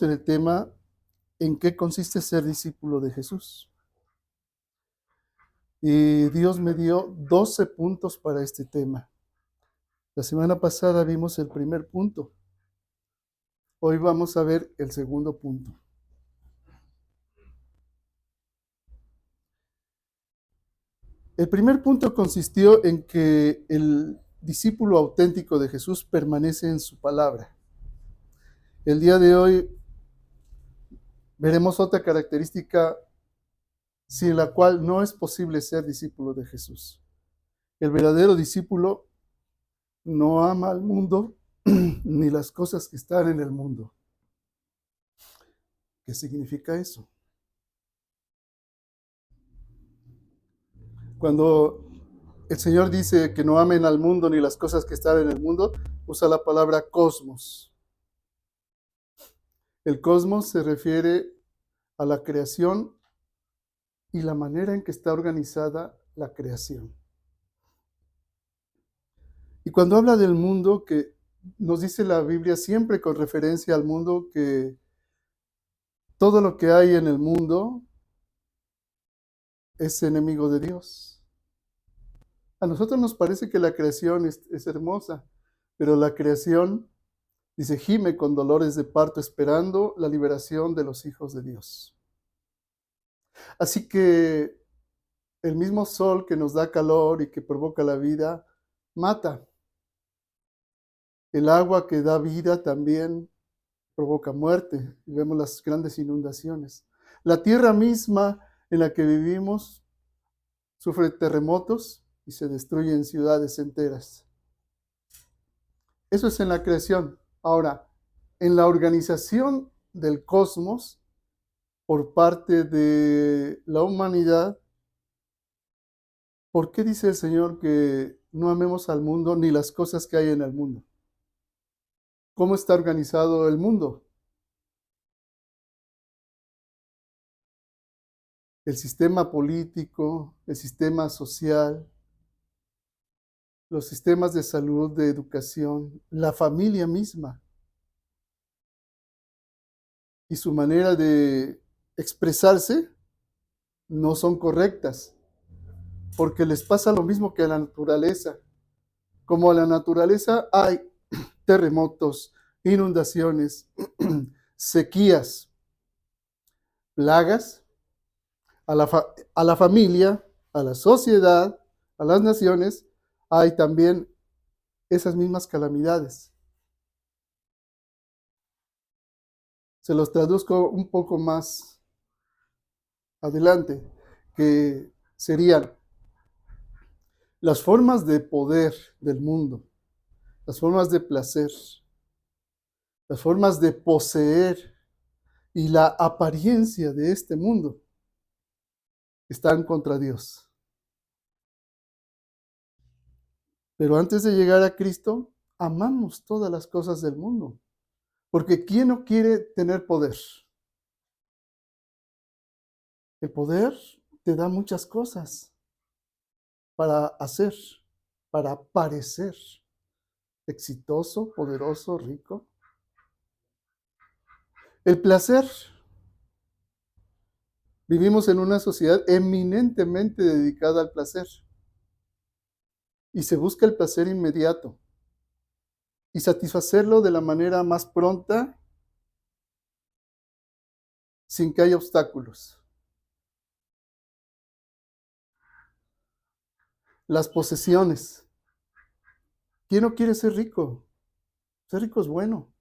en el tema en qué consiste ser discípulo de Jesús. Y Dios me dio 12 puntos para este tema. La semana pasada vimos el primer punto. Hoy vamos a ver el segundo punto. El primer punto consistió en que el discípulo auténtico de Jesús permanece en su palabra. El día de hoy veremos otra característica sin la cual no es posible ser discípulo de Jesús. El verdadero discípulo no ama al mundo ni las cosas que están en el mundo. ¿Qué significa eso? Cuando el Señor dice que no amen al mundo ni las cosas que están en el mundo, usa la palabra cosmos. El cosmos se refiere a la creación y la manera en que está organizada la creación. Y cuando habla del mundo, que nos dice la Biblia siempre con referencia al mundo, que todo lo que hay en el mundo es enemigo de Dios. A nosotros nos parece que la creación es hermosa, pero la creación, dice, gime con dolores de parto esperando la liberación de los hijos de Dios. Así que el mismo sol que nos da calor y que provoca la vida, mata. El agua que da vida también provoca muerte. Y vemos las grandes inundaciones. La tierra misma en la que vivimos sufre terremotos y se destruyen ciudades enteras. Eso es en la creación. Ahora, en la organización del cosmos, por parte de la humanidad, ¿por qué dice el Señor que no amemos al mundo ni las cosas que hay en el mundo? ¿Cómo está organizado el mundo? El sistema político, el sistema social, los sistemas de salud, de educación, la familia misma y su manera de expresarse no son correctas, porque les pasa lo mismo que a la naturaleza. Como a la naturaleza hay terremotos, inundaciones, sequías, plagas, a la familia, a la sociedad, a las naciones, hay también esas mismas calamidades. Se los traduzco un poco más adelante, que serían las formas de poder del mundo, las formas de placer, las formas de poseer y la apariencia de este mundo están contra Dios. Pero antes de llegar a Cristo, amamos todas las cosas del mundo. Porque ¿quién no quiere tener poder? El poder te da muchas cosas para hacer, para parecer exitoso, poderoso, rico. El placer. Vivimos en una sociedad eminentemente dedicada al placer. Y se busca el placer inmediato. Y satisfacerlo de la manera más pronta, sin que haya obstáculos. Las posesiones. ¿Quién no quiere ser rico? Ser rico es bueno.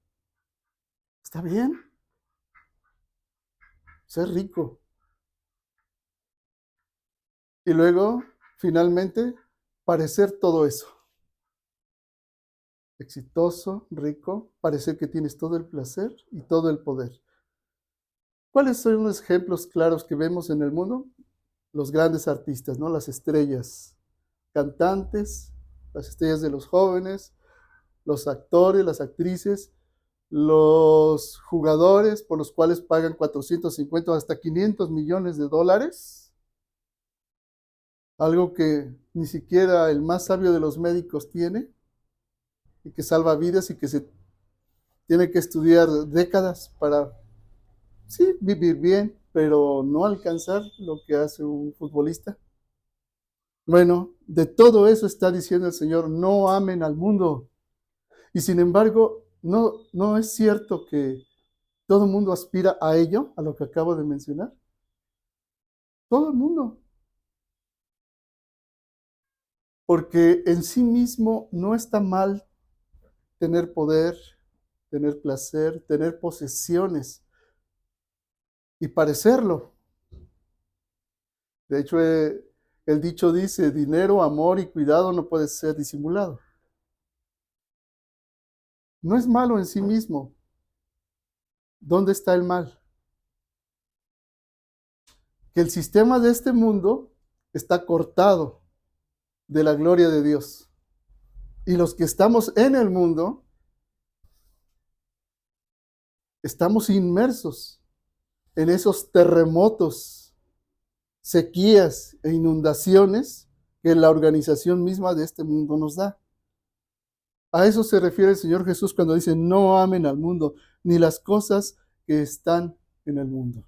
¿Está bien? Ser rico. Y luego, finalmente, parecer todo eso. Exitoso, rico, parecer que tienes todo el placer y todo el poder. ¿Cuáles son los ejemplos claros que vemos en el mundo? Los grandes artistas, ¿no? Las estrellas, cantantes, las estrellas de los jóvenes, los actores, las actrices, los jugadores por los cuales pagan 450 hasta 500 millones de dólares. Algo que ni siquiera el más sabio de los médicos tiene y que salva vidas y que se tiene que estudiar décadas para Sí, vivir bien, pero no alcanzar lo que hace un futbolista. Bueno, de todo eso está diciendo el Señor, no amen al mundo. Y sin embargo, no es cierto que todo el mundo aspira a ello, a lo que acabo de mencionar. Todo el mundo. Porque en sí mismo no está mal tener poder, tener placer, tener posesiones y parecerlo. De hecho, el dicho dice, dinero, amor y cuidado no puede ser disimulado. No es malo en sí mismo. ¿Dónde está el mal? Que el sistema de este mundo está cortado de la gloria de Dios. Y los que estamos en el mundo, estamos inmersos en esos terremotos, sequías e inundaciones que la organización misma de este mundo nos da. A eso se refiere el Señor Jesús cuando dice, no amen al mundo, ni las cosas que están en el mundo.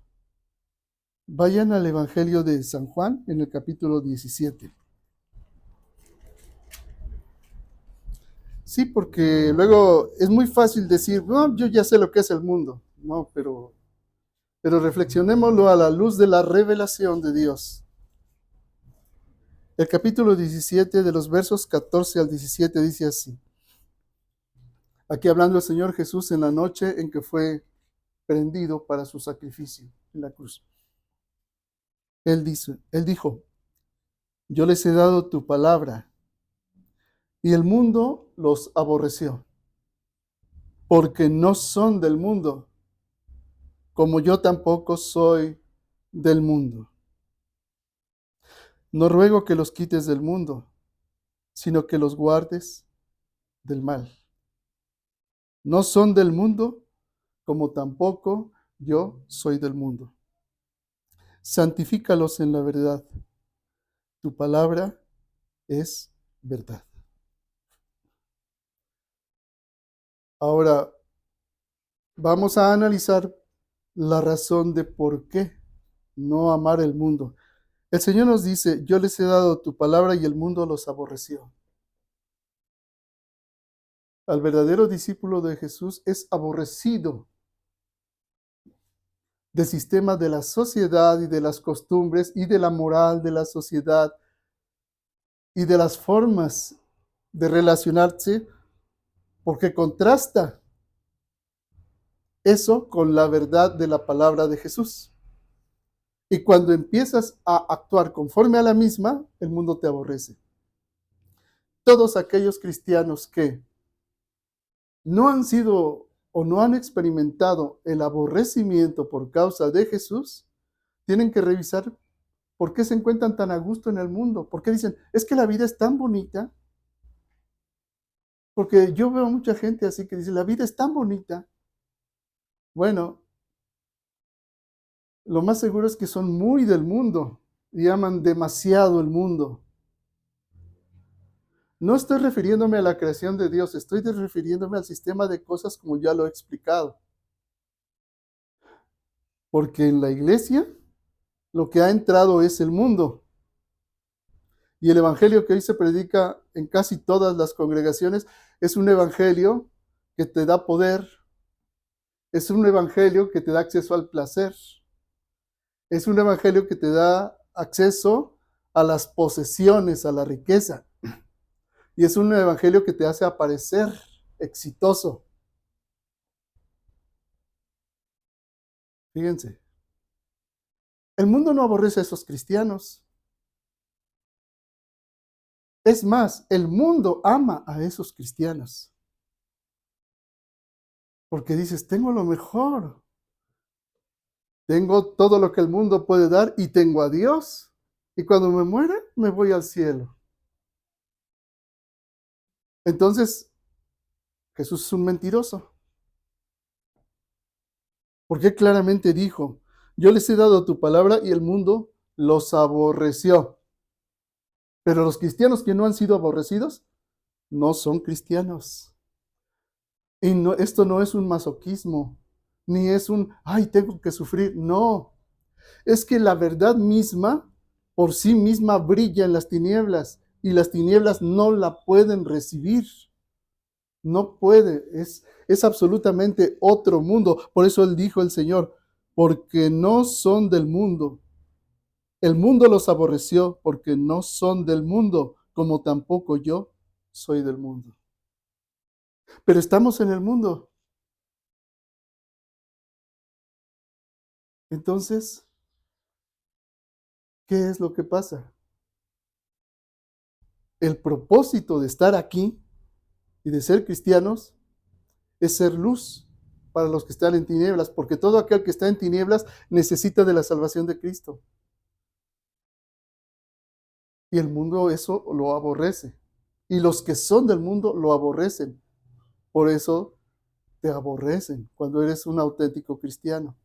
Vayan al Evangelio de San Juan en el capítulo 17. Sí, porque luego es muy fácil decir, no, yo ya sé lo que es el mundo. No, pero reflexionémoslo a la luz de la revelación de Dios. El capítulo 17 de los versos 14 al 17 dice así. Aquí hablando el Señor Jesús en la noche en que fue prendido para su sacrificio en la cruz. Él dijo, yo les he dado tu palabra y el mundo los aborreció, porque no son del mundo, como yo tampoco soy del mundo. No ruego que los quites del mundo, sino que los guardes del mal. No son del mundo, como tampoco yo soy del mundo. Santifícalos en la verdad. Tu palabra es verdad. Ahora, vamos a analizar la razón de por qué no amar el mundo. El Señor nos dice, yo les he dado tu palabra y el mundo los aborreció. Al verdadero discípulo de Jesús es aborrecido del sistema de la sociedad y de las costumbres y de la moral de la sociedad y de las formas de relacionarse, porque contrasta eso con la verdad de la palabra de Jesús. Y cuando empiezas a actuar conforme a la misma, el mundo te aborrece. Todos aquellos cristianos que no han sido o no han experimentado el aborrecimiento por causa de Jesús, tienen que revisar por qué se encuentran tan a gusto en el mundo. ¿Por qué dicen, es que la vida es tan bonita? Porque yo veo mucha gente así que dice, la vida es tan bonita. Bueno, lo más seguro es que son muy del mundo y aman demasiado el mundo. No estoy refiriéndome a la creación de Dios, estoy refiriéndome al sistema de cosas como ya lo he explicado. Porque en la iglesia lo que ha entrado es el mundo. Y el evangelio que hoy se predica en casi todas las congregaciones es un evangelio que te da poder, es un evangelio que te da acceso al placer, es un evangelio que te da acceso a las posesiones, a la riqueza. Y es un evangelio que te hace aparecer exitoso. Fíjense, el mundo no aborrece a esos cristianos. Es más, el mundo ama a esos cristianos. Porque dices, tengo lo mejor. Tengo todo lo que el mundo puede dar y tengo a Dios. Y cuando me muera, me voy al cielo. Entonces, Jesús es un mentiroso. Porque claramente dijo, yo les he dado tu palabra y el mundo los aborreció. Pero los cristianos que no han sido aborrecidos, no son cristianos. Y no, esto no es un masoquismo, ni es un, ay, tengo que sufrir. No, es que la verdad misma, por sí misma, brilla en las tinieblas y las tinieblas no la pueden recibir. No puede, es absolutamente otro mundo. Por eso él dijo el Señor, porque no son del mundo. El mundo los aborreció porque no son del mundo, como tampoco yo soy del mundo. Pero estamos en el mundo. Entonces, ¿qué es lo que pasa? El propósito de estar aquí y de ser cristianos es ser luz para los que están en tinieblas, porque todo aquel que está en tinieblas necesita de la salvación de Cristo. Y el mundo eso lo aborrece. Y los que son del mundo lo aborrecen. Por eso te aborrecen cuando eres un auténtico cristiano.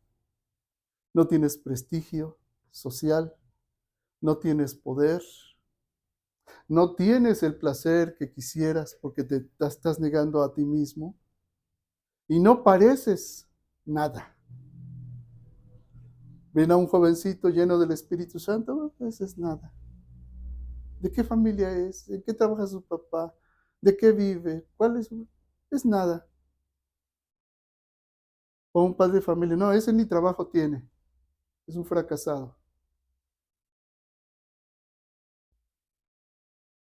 No tienes prestigio social, no tienes poder, no tienes el placer que quisieras porque te estás negando a ti mismo y no pareces nada. Ven a un jovencito lleno del Espíritu Santo, eso es nada. ¿De qué familia es? ¿En qué trabaja su papá? ¿De qué vive? ¿Cuál es? Es nada. O un padre de familia, no, ese ni trabajo tiene, es un fracasado.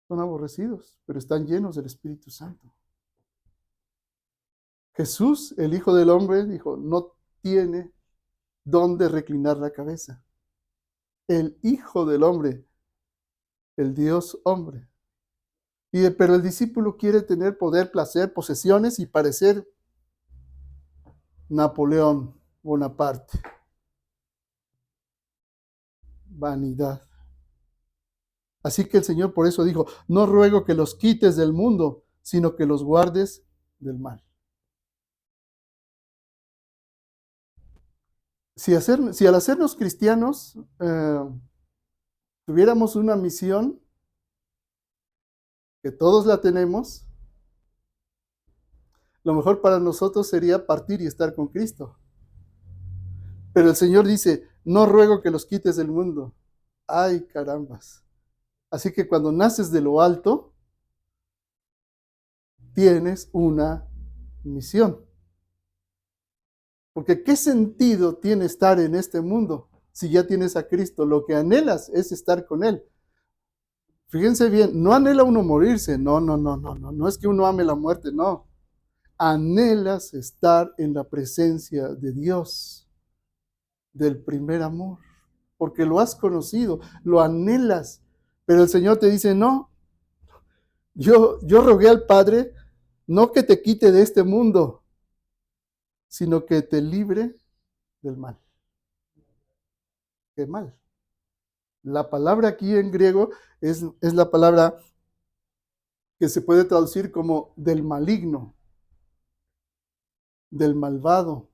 Son aborrecidos, pero están llenos del Espíritu Santo. Jesús, el Hijo del Hombre, dijo, no tiene dónde reclinar la cabeza. El Hijo del Hombre, el Dios hombre. Pero el discípulo quiere tener poder, placer, posesiones y parecer Napoleón Bonaparte. Vanidad. Así que el Señor por eso dijo, no ruego que los quites del mundo, sino que los guardes del mal. Si al hacernos cristianos tuviéramos una misión, que todos la tenemos, lo mejor para nosotros sería partir y estar con Cristo. Pero el Señor dice, no ruego que los quites del mundo. Ay, carambas. Así que cuando naces de lo alto, tienes una misión. Porque ¿qué sentido tiene estar en este mundo si ya tienes a Cristo? Lo que anhelas es estar con Él. Fíjense bien, no anhela uno morirse, no es que uno ame la muerte, no. Anhelas estar en la presencia de Dios, del primer amor, porque lo has conocido, lo anhelas, pero el Señor te dice, no, yo rogué al Padre, no que te quite de este mundo, sino que te libre del mal. ¿Qué mal? La palabra aquí en griego es la palabra que se puede traducir como del maligno, del malvado,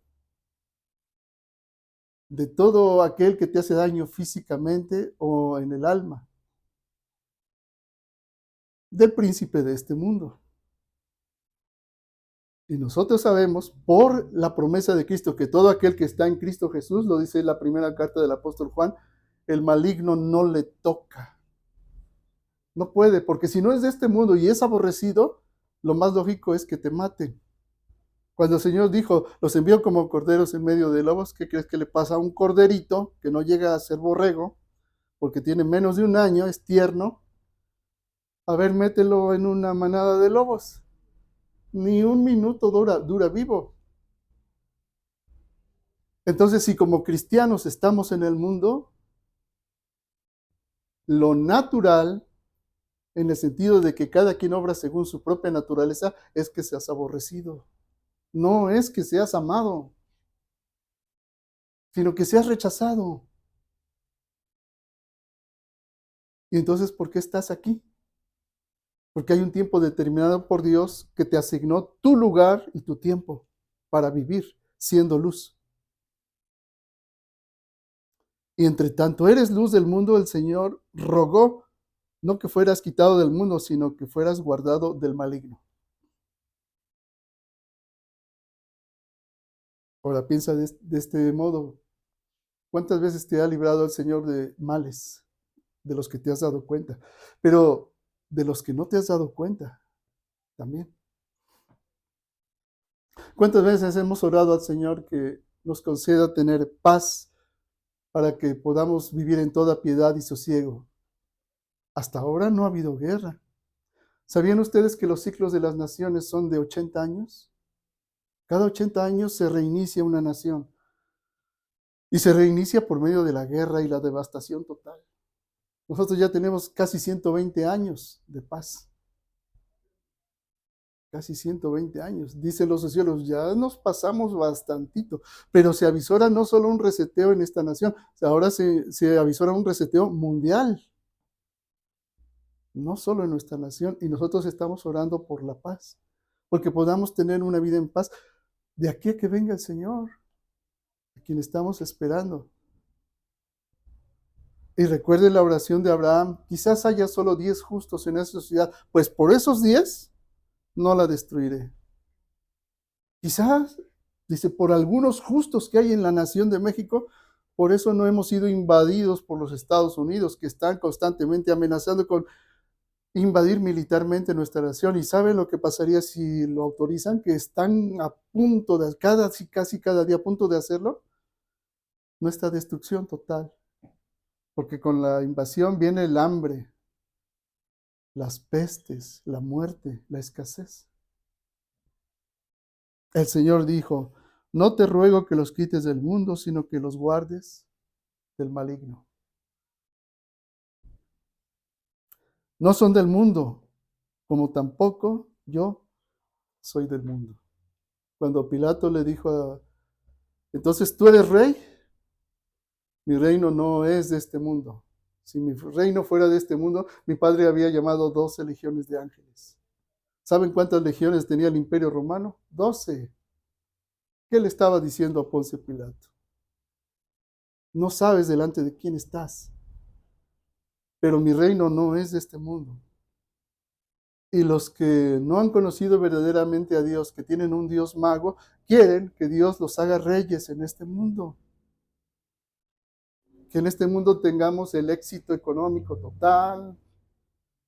de todo aquel que te hace daño físicamente o en el alma, del príncipe de este mundo. Y nosotros sabemos por la promesa de Cristo que todo aquel que está en Cristo Jesús, lo dice la primera carta del apóstol Juan, el maligno no le toca. No puede, porque si no es de este mundo y es aborrecido, lo más lógico es que te maten. Cuando el Señor dijo, los envió como corderos en medio de lobos, ¿qué crees que le pasa a un corderito que no llega a ser borrego, porque tiene menos de un año, es tierno? A ver, mételo en una manada de lobos. Ni un minuto dura vivo. Entonces, si como cristianos estamos en el mundo, lo natural, en el sentido de que cada quien obra según su propia naturaleza, es que seas aborrecido. No es que seas amado, sino que seas rechazado. Y entonces, ¿por qué estás aquí? Porque hay un tiempo determinado por Dios que te asignó tu lugar y tu tiempo para vivir siendo luz. Y entre tanto eres luz del mundo, el Señor rogó no que fueras quitado del mundo, sino que fueras guardado del maligno. Ahora piensa de este modo. ¿Cuántas veces te ha librado el Señor de males, de los que te has dado cuenta? Pero de los que no te has dado cuenta también. ¿Cuántas veces hemos orado al Señor que nos conceda tener paz para que podamos vivir en toda piedad y sosiego? Hasta ahora no ha habido guerra. ¿Sabían ustedes que los ciclos de las naciones son de 80 años? Cada 80 años se reinicia una nación y se reinicia por medio de la guerra y la devastación total. Nosotros ya tenemos casi 120 años de paz. Casi 120 años. Dicen los sociólogos, ya nos pasamos bastantito, pero se avisora no solo un reseteo en esta nación, ahora se avisora un reseteo mundial, no solo en nuestra nación, y nosotros estamos orando por la paz, porque podamos tener una vida en paz de aquí a que venga el Señor, a quien estamos esperando. Y recuerden la oración de Abraham, quizás haya solo 10 justos en esta ciudad, pues por esos 10 no la destruiré. Quizás, dice, por algunos justos que hay en la nación de México, por eso no hemos sido invadidos por los Estados Unidos, que están constantemente amenazando con invadir militarmente nuestra nación. ¿Y saben lo que pasaría si lo autorizan? Que están a punto de, casi cada día a punto de hacerlo. Nuestra destrucción total. Porque con la invasión viene el hambre, las pestes, la muerte, la escasez. El Señor dijo, no te ruego que los quites del mundo, sino que los guardes del maligno. No son del mundo, como tampoco yo soy del mundo. Cuando Pilato le dijo, entonces tú eres rey, mi reino no es de este mundo. Si mi reino fuera de este mundo, mi padre había llamado 12 legiones de ángeles. ¿Saben cuántas legiones tenía el imperio romano? 12. ¿Qué le estaba diciendo a Poncio Pilato? No sabes delante de quién estás, pero mi reino no es de este mundo. Y los que no han conocido verdaderamente a Dios, que tienen un Dios mago, quieren que Dios los haga reyes en este mundo. Que en este mundo tengamos el éxito económico total,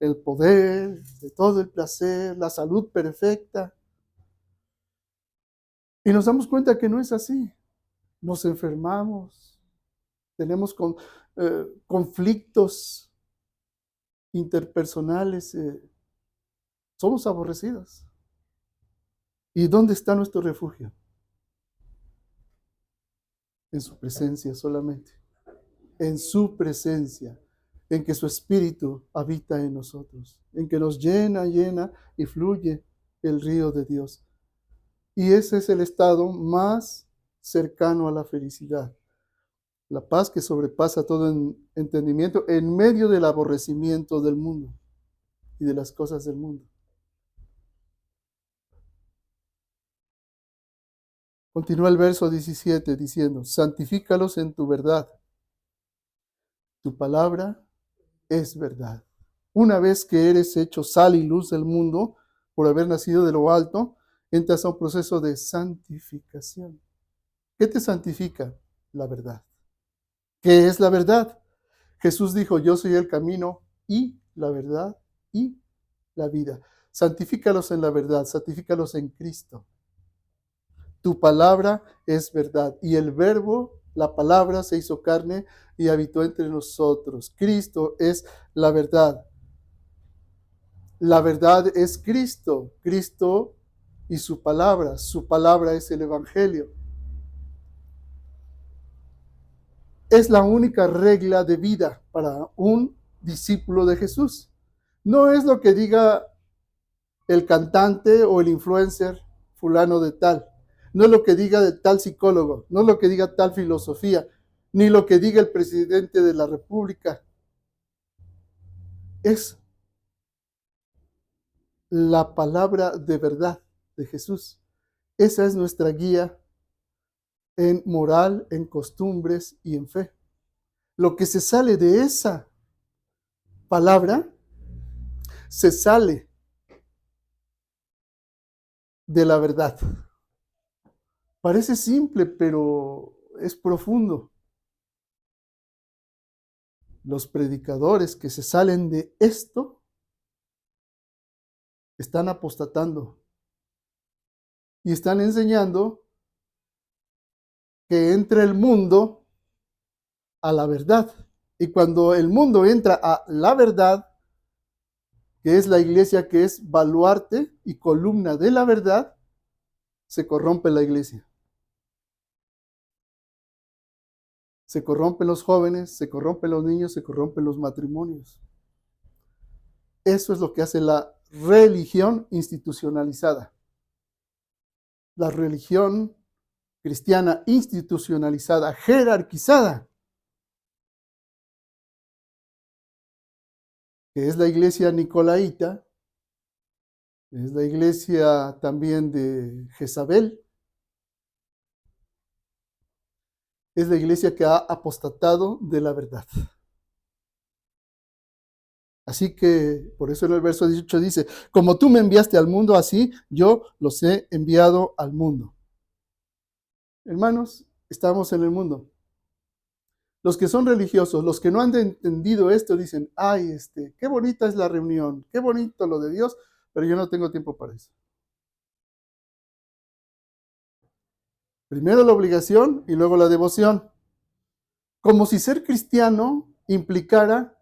el poder, de todo el placer, la salud perfecta. Y nos damos cuenta que no es así. Nos enfermamos, tenemos conflictos interpersonales, somos aborrecidos. ¿Y dónde está nuestro refugio? En su presencia solamente. En su presencia, en que su Espíritu habita en nosotros, en que nos llena y fluye el río de Dios. Y ese es el estado más cercano a la felicidad. La paz que sobrepasa todo entendimiento en medio del aborrecimiento del mundo y de las cosas del mundo. Continúa el verso 17 diciendo, santifícalos en tu verdad. Tu palabra es verdad. Una vez que eres hecho sal y luz del mundo, por haber nacido de lo alto, entras a un proceso de santificación. ¿Qué te santifica? La verdad. ¿Qué es la verdad? Jesús dijo, yo soy el camino y la verdad y la vida. Santifícalos en la verdad, santifícalos en Cristo. Tu palabra es verdad. Y el verbo, la palabra, se hizo carne y habitó entre nosotros. Cristo es la verdad. La verdad es Cristo. Cristo y su palabra. Su palabra es el Evangelio. Es la única regla de vida para un discípulo de Jesús. No es lo que diga el cantante o el influencer fulano de tal. No es lo que diga de tal psicólogo, no es lo que diga tal filosofía, ni lo que diga el presidente de la República. Es la palabra de verdad de Jesús. Esa es nuestra guía en moral, en costumbres y en fe. Lo que se sale de esa palabra, se sale de la verdad. Parece simple, pero es profundo. Los predicadores que se salen de esto están apostatando y están enseñando que entre el mundo a la verdad. Y cuando el mundo entra a la verdad, que es la iglesia, que es baluarte y columna de la verdad, se corrompe la iglesia. Se corrompen los jóvenes, se corrompen los niños, se corrompen los matrimonios. Eso es lo que hace la religión institucionalizada. La religión cristiana institucionalizada, jerarquizada, que es la iglesia nicolaíta, es la iglesia también de Jezabel, es la iglesia que ha apostatado de la verdad. Así que, por eso en el verso 18 dice, como tú me enviaste al mundo, así yo los he enviado al mundo. Hermanos, estamos en el mundo. Los que son religiosos, los que no han entendido esto, dicen, ay, qué bonita es la reunión, qué bonito lo de Dios, pero yo no tengo tiempo para eso. Primero la obligación y luego la devoción. Como si ser cristiano implicara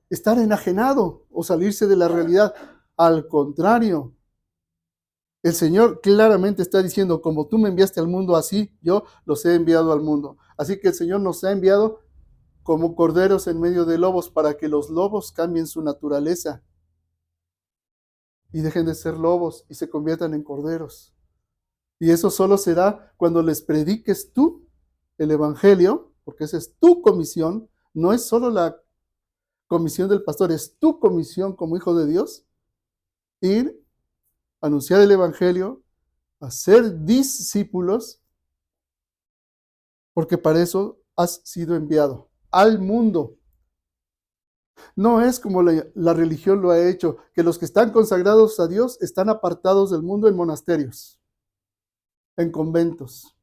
estar enajenado o salirse de la realidad. Al contrario, el Señor claramente está diciendo, como tú me enviaste al mundo, así yo los he enviado al mundo. Así que el Señor nos ha enviado como corderos en medio de lobos para que los lobos cambien su naturaleza y dejen de ser lobos y se conviertan en corderos. Y eso solo será cuando les prediques tú el Evangelio, porque esa es tu comisión, no es solo la comisión del pastor, es tu comisión como hijo de Dios, ir, anunciar el Evangelio, hacer discípulos, porque para eso has sido enviado al mundo. No es como la religión lo ha hecho, que los que están consagrados a Dios están apartados del mundo en monasterios, en conventos,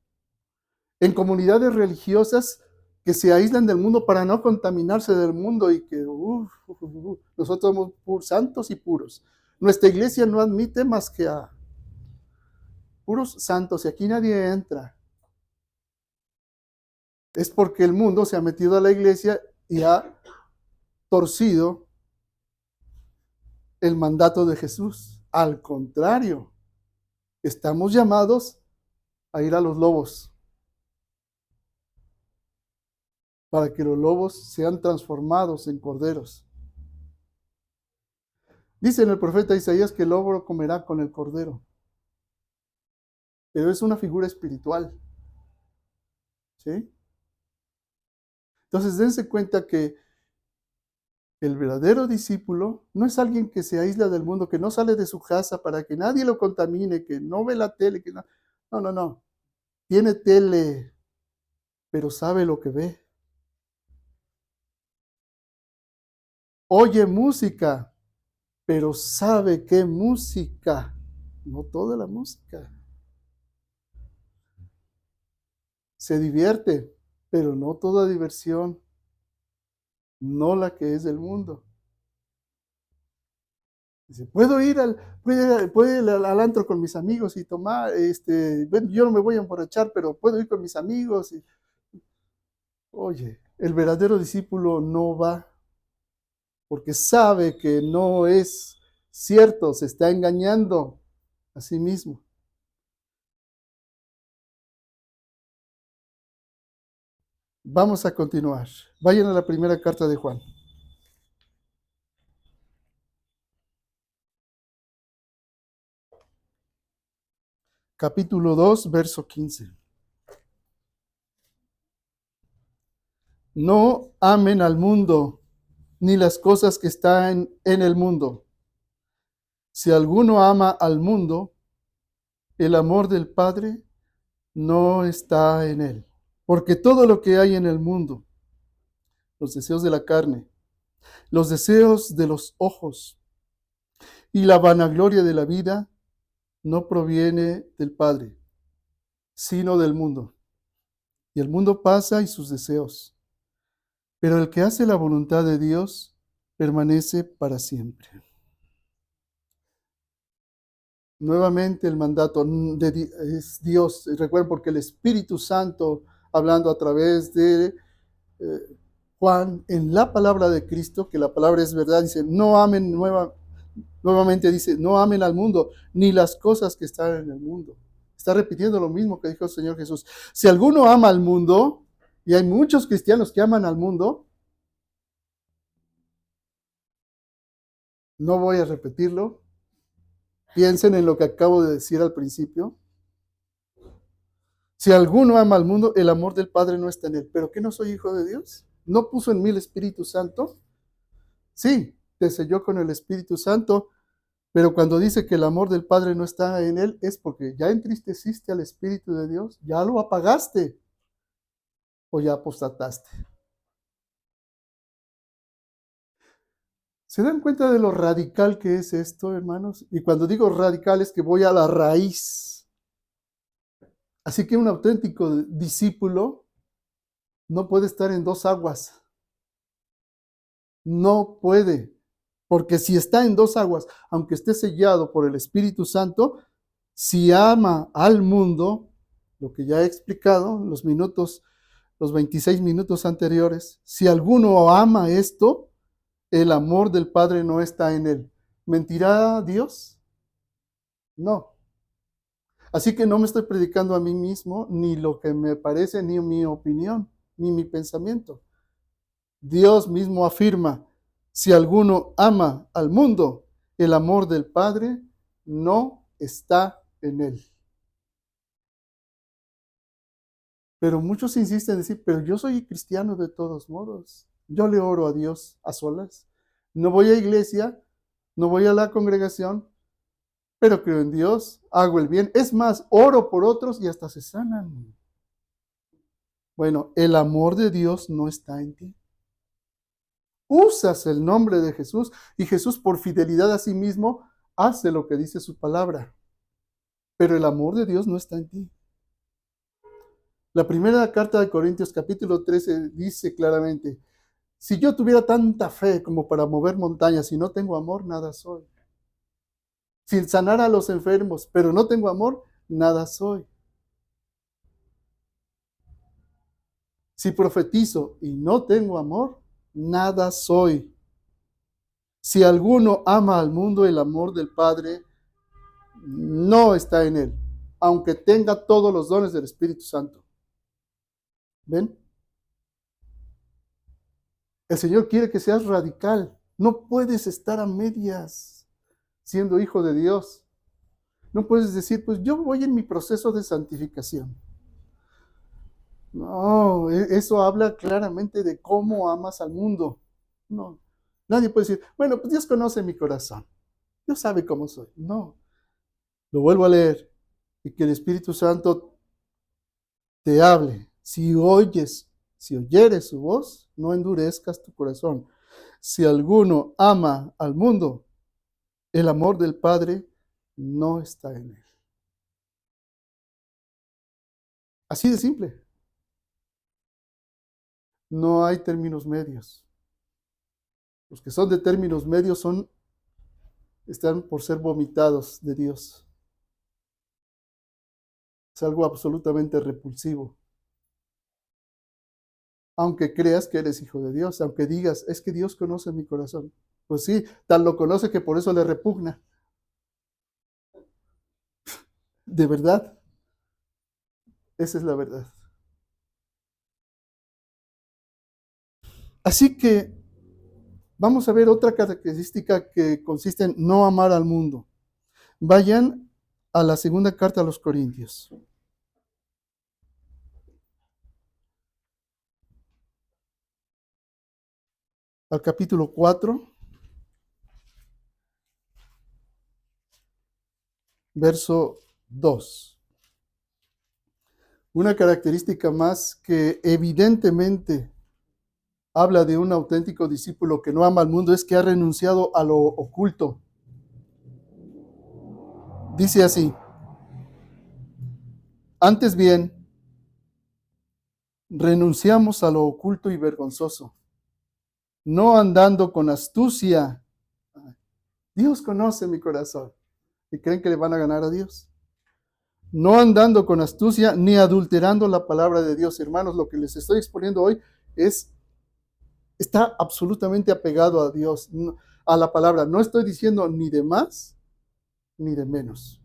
en comunidades religiosas que se aíslan del mundo para no contaminarse del mundo y que nosotros somos santos y puros. Nuestra iglesia no admite más que a puros santos y aquí nadie entra. Es porque el mundo se ha metido a la iglesia y ha torcido el mandato de Jesús. Al contrario, estamos llamados a ir a los lobos para que los lobos sean transformados en corderos. Dice en el profeta Isaías que el lobo comerá con el cordero, pero es una figura espiritual. ¿Sí? Entonces dense cuenta que el verdadero discípulo no es alguien que se aísla del mundo, que no sale de su casa para que nadie lo contamine, que no ve la tele, que no. No. Tiene tele, pero sabe lo que ve. Oye música, pero sabe qué música, no toda la música. Se divierte, pero no toda diversión, no la que es del mundo. Dice, puedo ir al antro con mis amigos y tomar, yo no me voy a emborrachar, pero puedo ir con mis amigos. Oye, el verdadero discípulo no va porque sabe que no es cierto, se está engañando a sí mismo. Vamos a continuar. Vayan a la primera carta de Juan. Capítulo 2, verso 15. No amen al mundo, ni las cosas que están en el mundo. Si alguno ama al mundo, el amor del Padre no está en él. Porque todo lo que hay en el mundo, los deseos de la carne, los deseos de los ojos y la vanagloria de la vida, no proviene del Padre, sino del mundo. Y el mundo pasa y sus deseos, pero el que hace la voluntad de Dios permanece para siempre. Nuevamente el mandato es Dios. Recuerden, porque el Espíritu Santo, hablando a través de Juan, en la palabra de Cristo, que la palabra es verdad, dice, no amen nuevamente dice, no amen al mundo, ni las cosas que están en el mundo. Está repitiendo lo mismo que dijo el Señor Jesús. Si alguno ama al mundo, y hay muchos cristianos que aman al mundo, no voy a repetirlo. Piensen en lo que acabo de decir al principio. Si alguno ama al mundo, el amor del Padre no está en él. ¿Pero qué, no soy hijo de Dios? ¿No puso en mí el Espíritu Santo? Sí, te selló con el Espíritu Santo, pero cuando dice que el amor del Padre no está en él, es porque ya entristeciste al Espíritu de Dios, ya lo apagaste o ya apostataste. ¿Se dan cuenta de lo radical que es esto, hermanos? Y cuando digo radical es que voy a la raíz. Así que un auténtico discípulo no puede estar en dos aguas. No puede. Porque si está en dos aguas, aunque esté sellado por el Espíritu Santo, si ama al mundo, lo que ya he explicado en los 26 minutos anteriores, si alguno ama esto, el amor del Padre no está en él. ¿Mentirá Dios? No. Así que no me estoy predicando a mí mismo, ni lo que me parece, ni mi opinión, ni mi pensamiento. Dios mismo afirma, si alguno ama al mundo, el amor del Padre no está en él. Pero muchos insisten en decir, pero yo soy cristiano de todos modos. Yo le oro a Dios a solas. No voy a iglesia, no voy a la congregación, pero creo en Dios, hago el bien. Es más, oro por otros y hasta se sanan. Bueno, el amor de Dios no está en ti. Usas el nombre de Jesús y Jesús, por fidelidad a sí mismo, hace lo que dice su palabra. Pero el amor de Dios no está en ti. La primera carta de Corintios capítulo 13 dice claramente, si yo tuviera tanta fe como para mover montañas y no tengo amor, nada soy. Si sanar a los enfermos, pero no tengo amor, nada soy. Si profetizo y no tengo amor, nada soy. Si alguno ama al mundo, el amor del Padre no está en él, aunque tenga todos los dones del Espíritu Santo. ¿Ven? El Señor quiere que seas radical. No puedes estar a medias siendo hijo de Dios. No puedes decir, pues yo voy en mi proceso de santificación. No, eso habla claramente de cómo amas al mundo. No, nadie puede decir, bueno, pues Dios conoce mi corazón. Dios sabe cómo soy. No, lo vuelvo a leer. Y que el Espíritu Santo te hable. Si oyeres su voz, no endurezcas tu corazón. Si alguno ama al mundo, el amor del Padre no está en él. Así de simple. No hay términos medios. Los que son de términos medios están por ser vomitados de Dios. Es algo absolutamente repulsivo. Aunque creas que eres hijo de Dios, aunque digas, es que Dios conoce mi corazón. Pues sí, tal lo conoce que por eso le repugna. De verdad, esa es la verdad. Así que vamos a ver otra característica que consiste en no amar al mundo. Vayan a la segunda carta a los Corintios. Al capítulo 4, verso 2. Una característica más que evidentemente habla de un auténtico discípulo que no ama al mundo es que ha renunciado a lo oculto. Dice así, Antes bien, renunciamos a lo oculto y vergonzoso, no andando con astucia. Dios conoce mi corazón. ¿Y creen que le van a ganar a Dios? No andando con astucia ni adulterando la palabra de Dios. Hermanos, lo que les estoy exponiendo hoy está absolutamente apegado a Dios, a la palabra. No estoy diciendo ni de más ni de menos.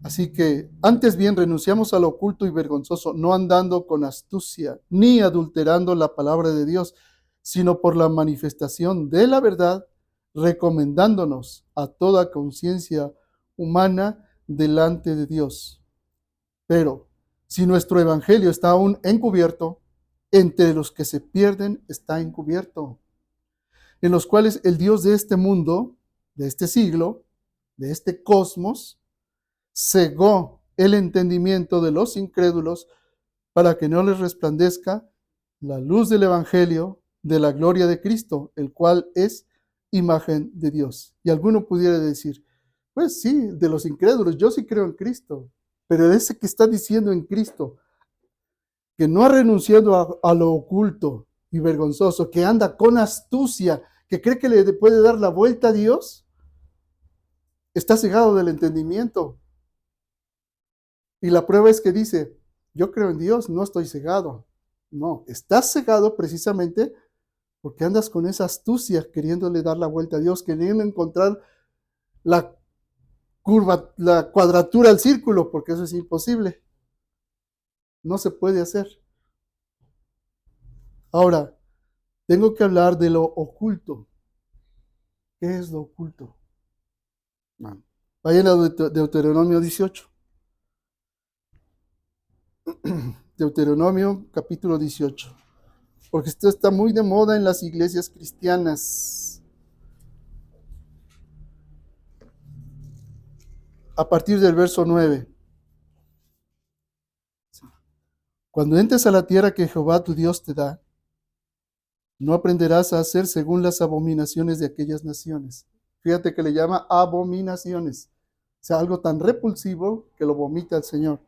Así que antes bien renunciamos a lo oculto y vergonzoso, no andando con astucia ni adulterando la palabra de Dios, sino por la manifestación de la verdad, recomendándonos a toda conciencia humana delante de Dios. Pero si nuestro evangelio está aún encubierto, entre los que se pierden está encubierto, en los cuales el Dios de este mundo, de este siglo, de este cosmos, cegó el entendimiento de los incrédulos para que no les resplandezca la luz del evangelio de la gloria de Cristo, el cual es imagen de Dios. Y alguno pudiera decir, pues sí, de los incrédulos, yo sí creo en Cristo, pero ese que está diciendo en Cristo, que no ha renunciado a lo oculto y vergonzoso, que anda con astucia, que cree que le puede dar la vuelta a Dios, está cegado del entendimiento. Y la prueba es que dice, yo creo en Dios, no estoy cegado. No, estás cegado precisamente porque andas con esa astucia, queriéndole dar la vuelta a Dios, queriendo encontrar la curva, la cuadratura al círculo, porque eso es imposible. No se puede hacer. Ahora, tengo que hablar de lo oculto. ¿Qué es lo oculto? Vayan a Deuteronomio 18. Deuteronomio capítulo 18. Porque esto está muy de moda en las iglesias cristianas. A partir del verso 9. Cuando entres a la tierra que Jehová tu Dios te da, no aprenderás a hacer según las abominaciones de aquellas naciones. Fíjate que le llama abominaciones. O sea, algo tan repulsivo que lo vomita el Señor.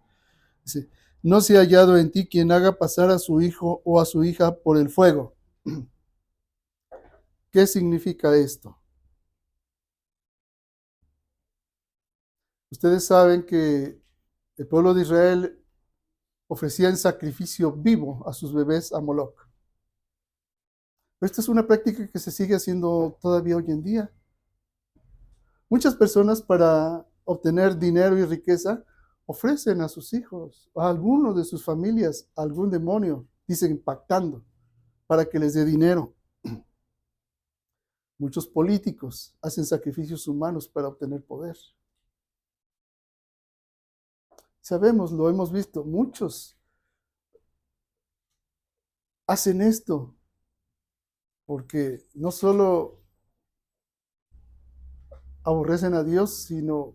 Dice, no se ha hallado en ti quien haga pasar a su hijo o a su hija por el fuego. ¿Qué significa esto? Ustedes saben que el pueblo de Israel ofrecía en sacrificio vivo a sus bebés a Moloch. Esta es una práctica que se sigue haciendo todavía hoy en día. Muchas personas para obtener dinero y riqueza ofrecen a sus hijos, a alguno de sus familias, a algún demonio, dicen pactando, para que les dé dinero. Muchos políticos hacen sacrificios humanos para obtener poder. Sabemos, lo hemos visto, muchos hacen esto porque no solo aborrecen a Dios, sino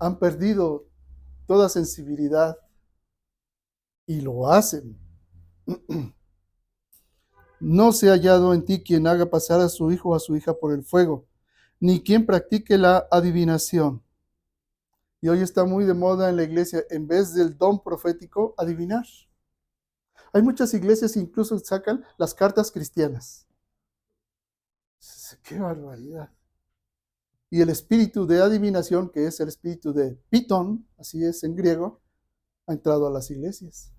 han perdido toda sensibilidad y lo hacen. No se ha hallado en ti quien haga pasar a su hijo o a su hija por el fuego, ni quien practique la adivinación. Y hoy está muy de moda en la iglesia, en vez del don profético, adivinar. Hay muchas iglesias que incluso sacan las cartas cristianas. ¡Qué barbaridad! Y el espíritu de adivinación, que es el espíritu de Pitón, así es en griego, ha entrado a las iglesias.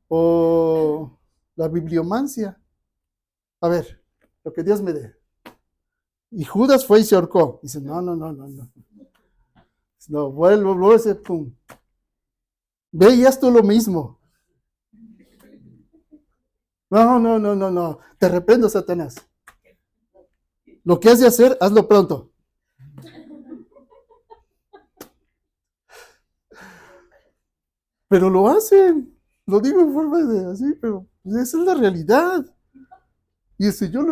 O la bibliomancia. A ver, lo que Dios me dé. Y Judas fue y se ahorcó. Dice, no. No, vuelvo a ese pum. Ve y haz tú lo mismo. No. Te reprendo, Satanás. Lo que has de hacer, hazlo pronto. Pero lo hacen. Lo digo en forma de así, pero esa es la realidad. Y el Señor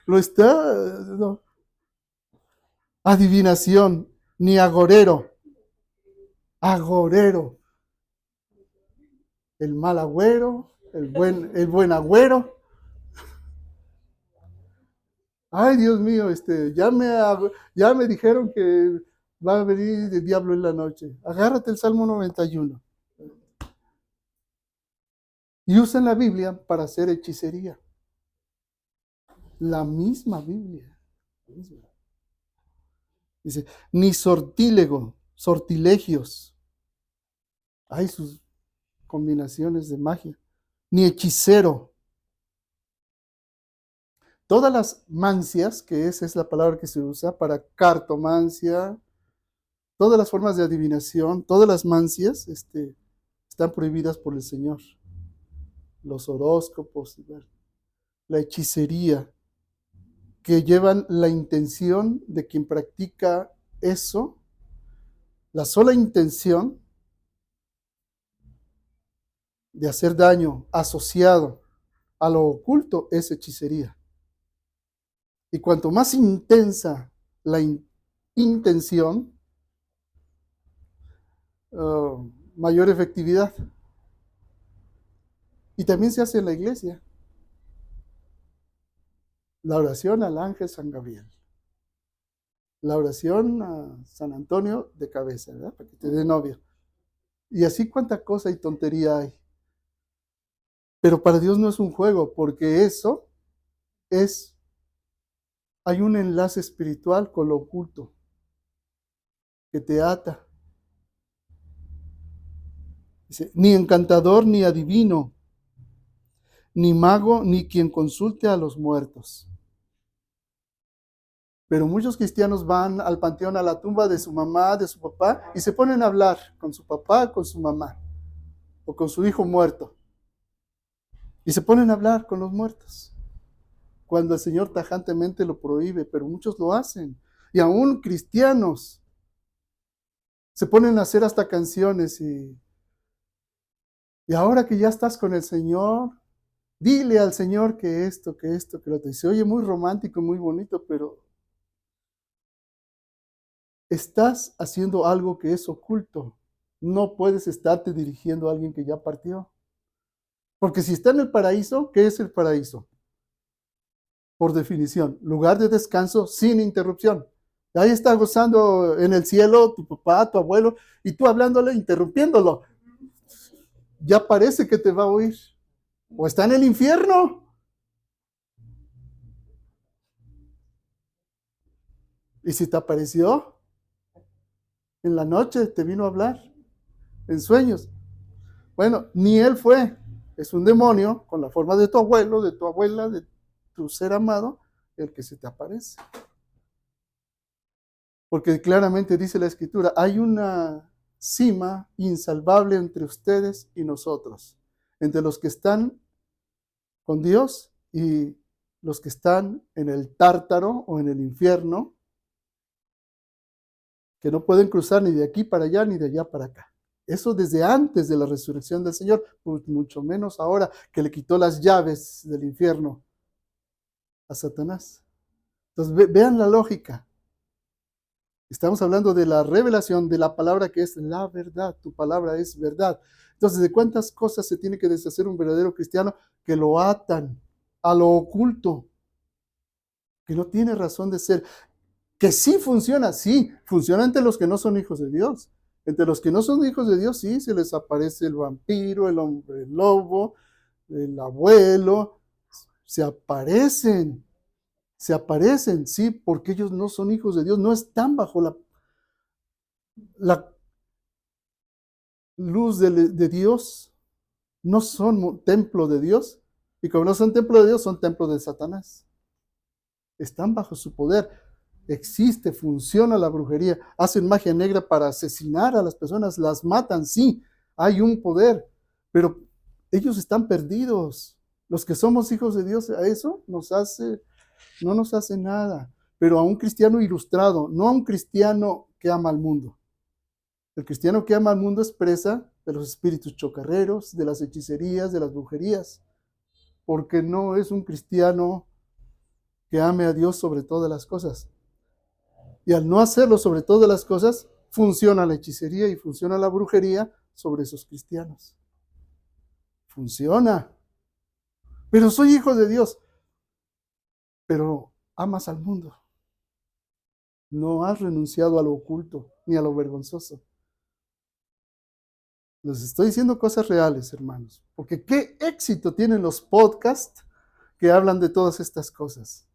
lo está, no. Adivinación, ni agorero. Agorero. El mal agüero, el buen agüero. Ay, Dios mío, ya me dijeron que va a venir el diablo en la noche. Agárrate el Salmo 91. Y usan la Biblia para hacer hechicería. La misma Biblia. Dice, ni sortilegios. Hay sus combinaciones de magia. Ni hechicero. Todas las mancias, que esa es la palabra que se usa para cartomancia, todas las formas de adivinación, todas las mancias, están prohibidas por el Señor. Los horóscopos, la hechicería, que llevan la intención de quien practica eso, la sola intención de hacer daño asociado a lo oculto es hechicería. Y cuanto más intensa la intención, mayor efectividad. Y también se hace en la iglesia. La oración al ángel San Gabriel. La oración a San Antonio de cabeza, ¿verdad? Para que te dé novia. Y así cuánta cosa y tontería hay. Pero para Dios no es un juego, porque eso hay un enlace espiritual con lo oculto que te ata. Dice, ni encantador, ni adivino, ni mago, ni quien consulte a los muertos. Pero muchos cristianos van al panteón, a la tumba de su mamá, de su papá, y se ponen a hablar con su papá, con su mamá, o con su hijo muerto. Y se ponen a hablar con los muertos, cuando el Señor tajantemente lo prohíbe, pero muchos lo hacen. Y aún cristianos se ponen a hacer hasta canciones y ahora que ya estás con el Señor, dile al Señor que esto, que lo otro. Y se oye muy romántico, muy bonito, pero estás haciendo algo que es oculto. No puedes estarte dirigiendo a alguien que ya partió. Porque si está en el paraíso, ¿qué es el paraíso? Por definición, lugar de descanso sin interrupción. Ahí está gozando en el cielo tu papá, tu abuelo, y tú hablándole, interrumpiéndolo. Ya parece que te va a oír. O está en el infierno. Y si te apareció en la noche, te vino a hablar en sueños. Bueno, ni él fue. Es un demonio con la forma de tu abuelo, de tu abuela, de tu ser amado, el que se te aparece. Porque claramente dice la Escritura, hay una cima insalvable entre ustedes y nosotros, entre los que están con Dios y los que están en el tártaro o en el infierno, que no pueden cruzar ni de aquí para allá ni de allá para acá. Eso desde antes de la resurrección del Señor, pues mucho menos ahora que le quitó las llaves del infierno a Satanás. Entonces vean la lógica. Estamos hablando de la revelación de la palabra que es la verdad. Tu palabra es verdad. Entonces, ¿de cuántas cosas se tiene que deshacer un verdadero cristiano que lo atan a lo oculto? Que no tiene razón de ser. Que sí, funciona entre los que no son hijos de Dios. Entre los que no son hijos de Dios, sí, se les aparece el vampiro, el hombre lobo, el abuelo, se aparecen, sí, porque ellos no son hijos de Dios, no están bajo la luz de Dios, no son templo de Dios, y como no son templo de Dios, son templo de Satanás. Están bajo su poder. Existe, funciona la brujería, hacen magia negra para asesinar a las personas, las matan, sí, hay un poder, pero ellos están perdidos. Los que somos hijos de Dios, a eso no nos hace nada, pero a un cristiano ilustrado, no a un cristiano que ama al mundo. El cristiano que ama al mundo es presa de los espíritus chocarreros, de las hechicerías, de las brujerías, porque no es un cristiano que ame a Dios sobre todas las cosas. Y al no hacerlo sobre todas las cosas, funciona la hechicería y funciona la brujería sobre esos cristianos. Funciona. Pero soy hijo de Dios. Pero amas al mundo. No has renunciado a lo oculto ni a lo vergonzoso. Les estoy diciendo cosas reales, hermanos, porque qué éxito tienen los podcasts que hablan de todas estas cosas.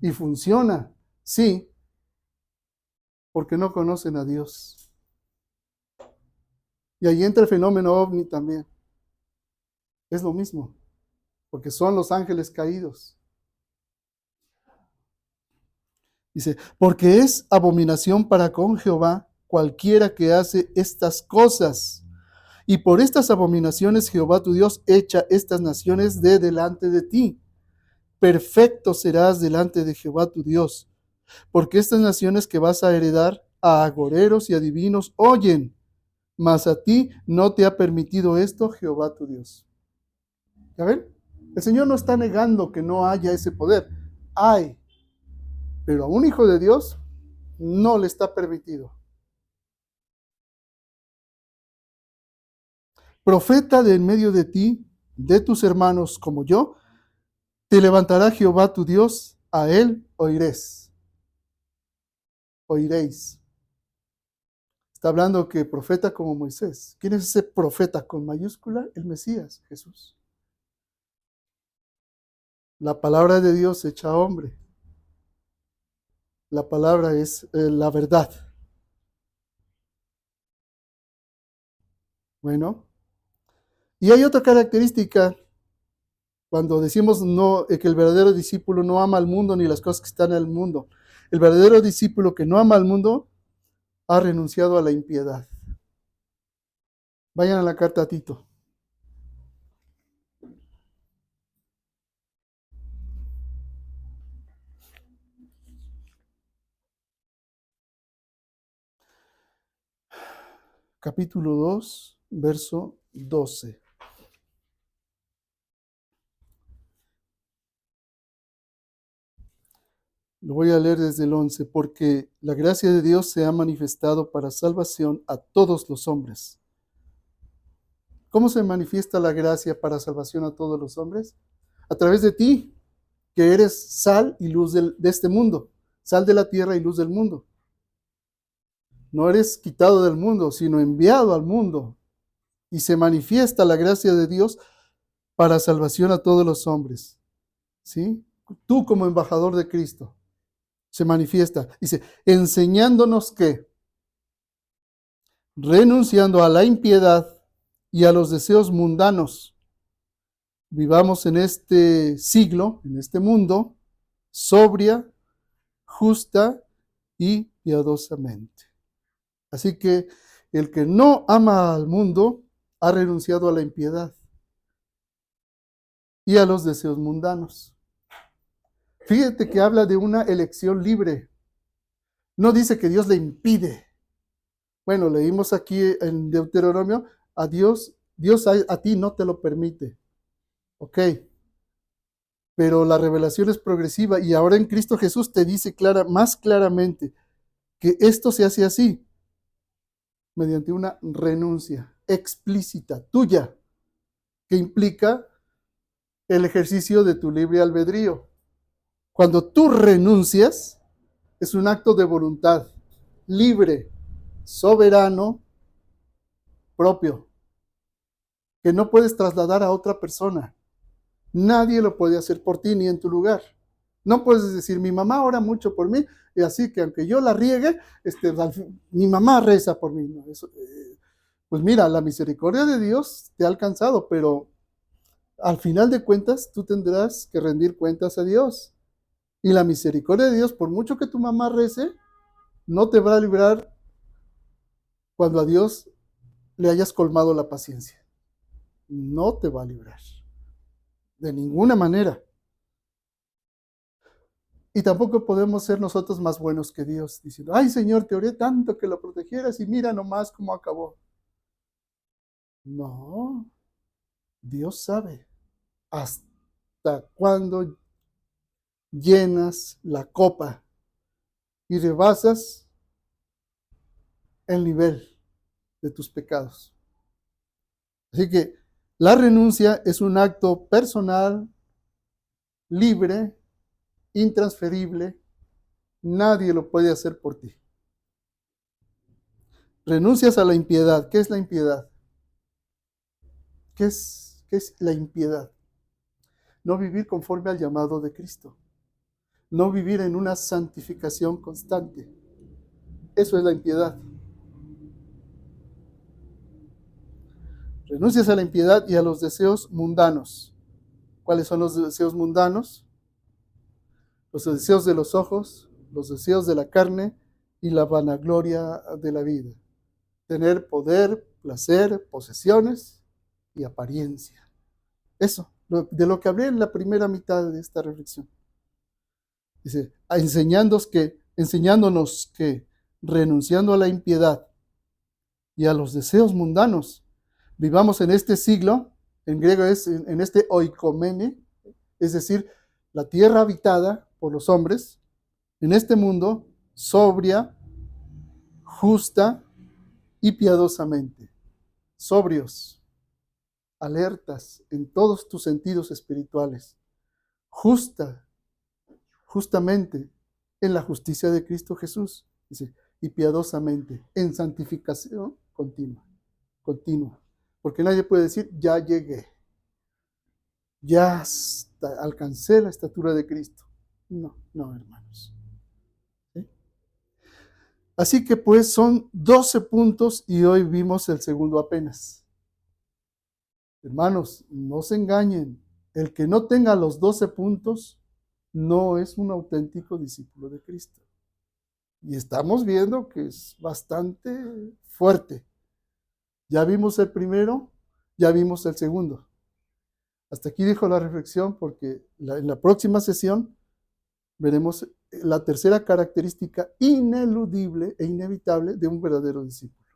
Y funciona, sí, porque no conocen a Dios. Y ahí entra el fenómeno ovni también. Es lo mismo, porque son los ángeles caídos. Dice, porque es abominación para con Jehová cualquiera que hace estas cosas. Y por estas abominaciones Jehová tu Dios echa estas naciones de delante de ti. Perfecto serás delante de Jehová tu Dios, porque estas naciones que vas a heredar a agoreros y adivinos oyen, mas a ti no te ha permitido esto Jehová tu Dios. ¿Ya ven? El Señor no está negando que no haya ese poder. Hay, pero a un hijo de Dios no le está permitido. Profeta de en medio de ti, de tus hermanos como yo, te levantará Jehová tu Dios, a él oiréis. Oiréis. Está hablando que profeta como Moisés. ¿Quién es ese profeta con mayúscula? El Mesías, Jesús. La palabra de Dios hecha hombre. La palabra es la verdad. Bueno, y hay otra característica cuando decimos no, que el verdadero discípulo no ama al mundo ni las cosas que están en el mundo. El verdadero discípulo que no ama al mundo ha renunciado a la impiedad. Vayan a la carta a Tito. Capítulo 2, verso 12. Lo voy a leer desde el 11, porque la gracia de Dios se ha manifestado para salvación a todos los hombres. ¿Cómo se manifiesta la gracia para salvación a todos los hombres? A través de ti, que eres sal y luz de este mundo, sal de la tierra y luz del mundo. No eres quitado del mundo, sino enviado al mundo. Y se manifiesta la gracia de Dios para salvación a todos los hombres. ¿Sí? Tú como embajador de Cristo. Se manifiesta. Dice, enseñándonos que, renunciando a la impiedad y a los deseos mundanos, vivamos en este siglo, en este mundo, sobria, justa y piadosamente. Así que el que no ama al mundo ha renunciado a la impiedad y a los deseos mundanos. Fíjate que habla de una elección libre. No dice que Dios le impide. Bueno, leímos aquí en Deuteronomio, a Dios a ti no te lo permite. Ok. Pero la revelación es progresiva y ahora en Cristo Jesús te dice más claramente que esto se hace así, mediante una renuncia explícita tuya, que implica el ejercicio de tu libre albedrío. Cuando tú renuncias, es un acto de voluntad libre, soberano, propio, que no puedes trasladar a otra persona. Nadie lo puede hacer por ti ni en tu lugar. No puedes decir, mi mamá ora mucho por mí, y así que aunque yo la riegue, mi mamá reza por mí. No, pues mira, la misericordia de Dios te ha alcanzado, pero al final de cuentas tú tendrás que rendir cuentas a Dios. Y la misericordia de Dios, por mucho que tu mamá rece, no te va a librar cuando a Dios le hayas colmado la paciencia. No te va a librar. De ninguna manera. Y tampoco podemos ser nosotros más buenos que Dios, diciendo, ay Señor, te oré tanto que lo protegieras y mira nomás cómo acabó. No, Dios sabe hasta cuándo llenas la copa y rebasas el nivel de tus pecados. Así que la renuncia es un acto personal, libre, intransferible, nadie lo puede hacer por ti. Renuncias a la impiedad. ¿Qué es la impiedad? ¿Qué es la impiedad? No vivir conforme al llamado de Cristo. No vivir en una santificación constante. Eso es la impiedad. Renuncias a la impiedad y a los deseos mundanos. ¿Cuáles son los deseos mundanos? Los deseos de los ojos, los deseos de la carne y la vanagloria de la vida. Tener poder, placer, posesiones y apariencia. Eso, de lo que hablé en la primera mitad de esta reflexión. Dice, enseñándonos que renunciando a la impiedad y a los deseos mundanos, vivamos en este siglo, en griego es en este oikomene, es decir, la tierra habitada por los hombres, en este mundo, sobria, justa y piadosamente. Sobrios, alertas en todos tus sentidos espirituales, justamente en la justicia de Cristo Jesús, dice, y piadosamente, en santificación continua. Porque nadie puede decir, ya llegué, ya alcancé la estatura de Cristo. No, hermanos. ¿Sí? Así que pues son 12 puntos y hoy vimos el segundo apenas. Hermanos, no se engañen. El que no tenga los 12 puntos no es un auténtico discípulo de Cristo. Y estamos viendo que es bastante fuerte. Ya vimos el primero, ya vimos el segundo. Hasta aquí dejo la reflexión porque en la próxima sesión veremos la tercera característica ineludible e inevitable de un verdadero discípulo.